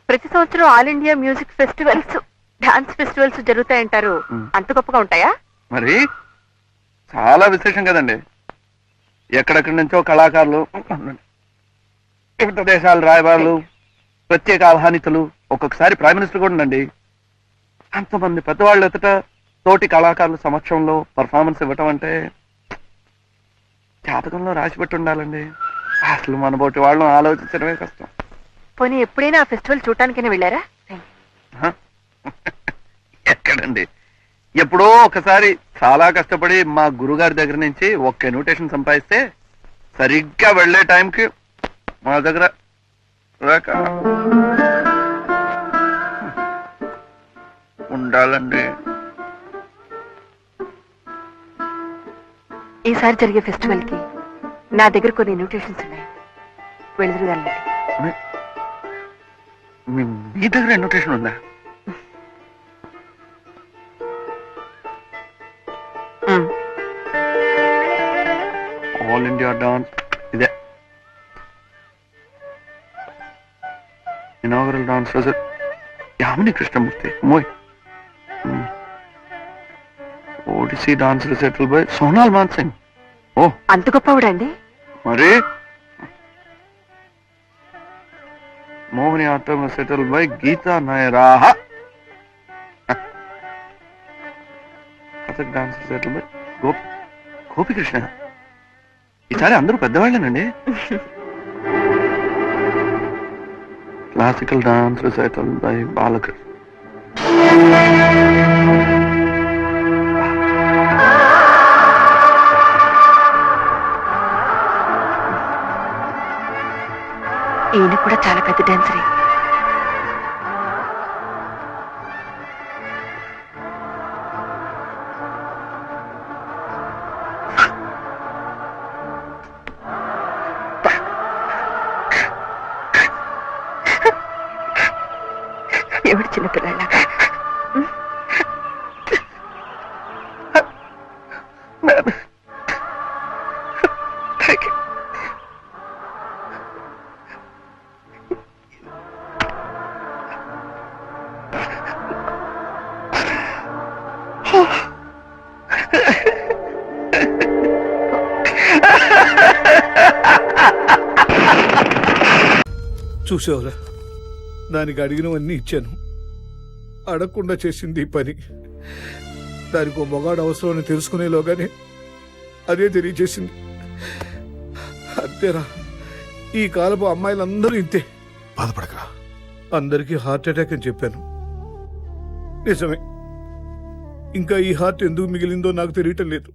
ప్రతి సంవత్సరం all India music festivals, dance festivals జరుగుతాయంటారు. అంత గొప్పగా ఉంటాయా? మరి చాలా విశేషం కదండి. ఎక్కడెక్కడి నుంచో కళాకారులు, వివిధ దేశాల రాయబారులు, ప్రత్యేక ఆహ్వానితులు, ఒక్కొక్కసారి ప్రైమ్ మినిస్టర్ కూడా ఉండండి. అంతమంది పెద్దవాళ్ళు ఎదుట తోటి కళాకారుల సమక్షంలో పర్ఫార్మెన్స్ ఇవ్వటం అంటే జాతకంలో రాసిపెట్టి ఉండాలండి. అసలు మన బోటి వాళ్ళని ఆలోచించడమే కష్టం. పోనీ ఎప్పుడైనా ఆ ఫెస్టివల్ చూడటానికైనా వెళ్ళారా? ఎక్కడండి, ఎప్పుడో ఒకసారి చాలా కష్టపడి మా గురుగారి దగ్గర నుంచి ఒక్క ఇన్విటేషన్ సంపాదిస్తే సరిగ్గా వెళ్లే టైంకి మా దగ్గర ఉండాలండి. ఈసారి జరిగే ఫెస్టివల్ కి నా దగ్గర కొన్ని ఇన్విటేషన్స్ ఉన్నాయి. వెళ్తురుగాలండి. మీ దగ్గర ఇన్విటేషన్ ఉందా? ఆల్ ఇండియా డాన్స్, ఇదే inaugural dance result Yamini Krishnamurthy, మోయ్ Odissi dance recital by Sonal Mansingh. ఓ, అంత గొప్పవాడండి. మరి మోహిని ఆటం రిసైటల్ బై గీతా నాయరాహ. Kathak dance recital by Gopikrishna. ఈసారి అందరూ పెద్దవాళ్ళేనండి. Classical dance recital by Balakrishna. ఈయన కూడా చాలా పెద్ద డాన్సరే. ఎవడు చిన్నపిల్లలాగా? చూసావురా, దానికి అడిగినవన్నీ ఇచ్చాను. అడగకుండా చేసింది ఈ పని. దానికి ఓ మొగాడు అవసరం అని తెలుసుకునేలోగానే అదే తెలియజేసింది. అంతేరా, ఈ కాలపు అమ్మాయిలందరూ ఇంతే. బాధపడకరా. అందరికీ హార్ట్ అటాక్ అని చెప్పాను. నిజమే, ఇంకా ఈ హార్ట్ ఎందుకు మిగిలిందో నాకు తెలియటం లేదు.